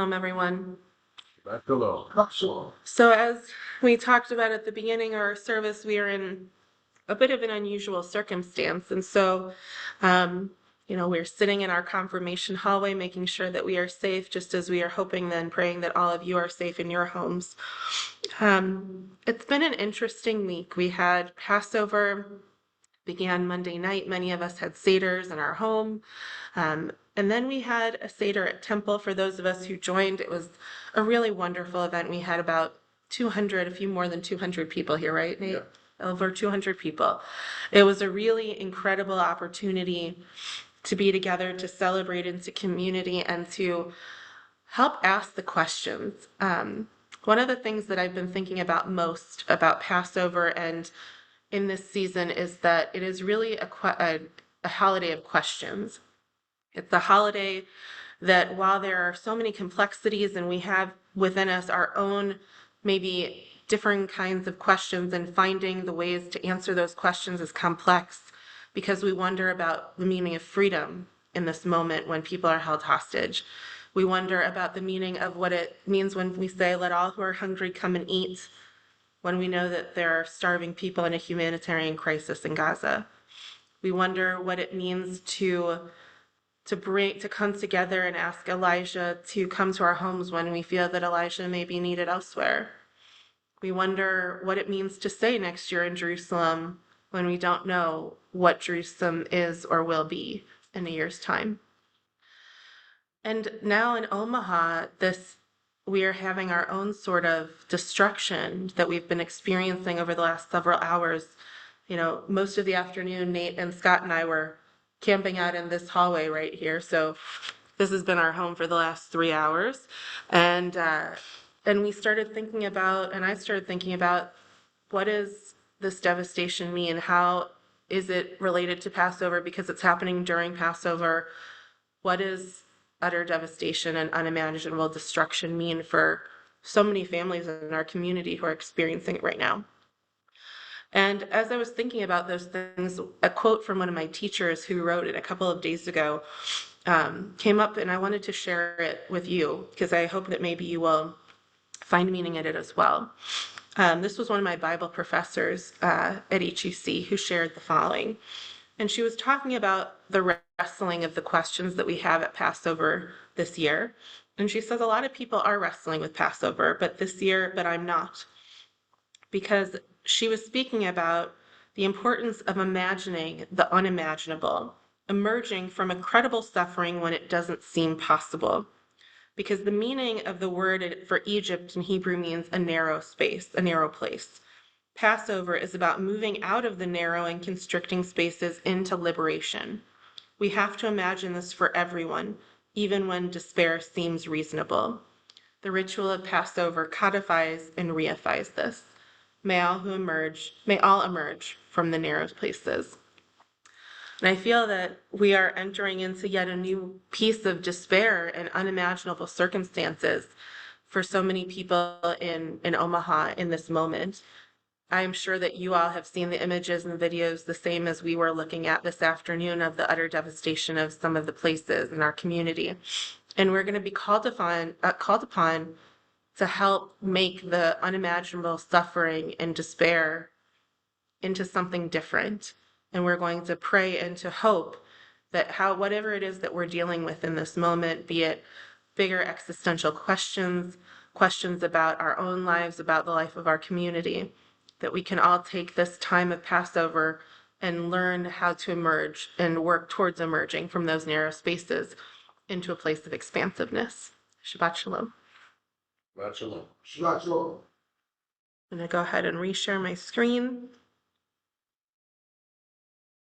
Everyone. Hello. So as we talked about at the beginning of our service, we are in a bit of an unusual circumstance. And so, we're sitting in our confirmation hallway, making sure that we are safe, just as we are hoping and praying that all of you are safe in your homes. It's been an interesting week. We had Passover, began Monday night. Many of us had Seders in our home. And then we had a Seder at Temple for those of us who joined. It was a really wonderful event. We had about 200, a few more than 200 people here, right, Nate? Yeah. Over 200 people. It was a really incredible opportunity to be together, to celebrate into community, and to help ask the questions. One of the things that I've been thinking about most about Passover and in this season is that it is really a holiday of questions. It's a holiday that while there are so many complexities and we have within us our own maybe different kinds of questions, and finding the ways to answer those questions is complex because we wonder about the meaning of freedom in this moment when people are held hostage. We wonder about the meaning of what it means when we say, let all who are hungry come and eat, when we know that there are starving people in a humanitarian crisis in Gaza. We wonder what it means to come together and ask Elijah to come to our homes when we feel that Elijah may be needed elsewhere. We wonder what it means to stay next year in Jerusalem when we don't know what Jerusalem is or will be in a year's time. And now in Omaha, we are having our own sort of destruction that we've been experiencing over the last several hours. Most of the afternoon, Nate and Scott and I were camping out in this hallway right here. So this has been our home for the last 3 hours. And we started thinking about, and I started thinking about, what does this devastation mean? How is it related to Passover because it's happening during Passover? What does utter devastation and unimaginable destruction mean for so many families in our community who are experiencing it right now? And as I was thinking about those things, a quote from one of my teachers who wrote it a couple of days ago came up, and I wanted to share it with you because I hope that maybe you will find meaning in it as well. This was one of my Bible professors at HEC who shared the following. And she was talking about the wrestling of the questions that we have at Passover this year. And she says a lot of people are wrestling with Passover, but I'm not. Because she was speaking about the importance of imagining the unimaginable, emerging from incredible suffering when it doesn't seem possible. Because the meaning of the word for Egypt in Hebrew means a narrow space, a narrow place. Passover is about moving out of the narrow and constricting spaces into liberation. We have to imagine this for everyone, even when despair seems reasonable. The ritual of Passover codifies and reifies this. May all emerge from the narrow places. And I feel that we are entering into yet a new piece of despair and unimaginable circumstances for so many people in Omaha in this moment. I'm sure that you all have seen the images and videos the same as we were looking at this afternoon of the utter devastation of some of the places in our community. And we're going to be called upon to help make the unimaginable suffering and despair into something different. And we're going to pray and to hope that whatever it is that we're dealing with in this moment, be it bigger existential questions about our own lives, about the life of our community, that we can all take this time of Passover and learn how to emerge and work towards emerging from those narrow spaces into a place of expansiveness. Shabbat shalom. Shabbat shalom. I'm going to go ahead and reshare my screen.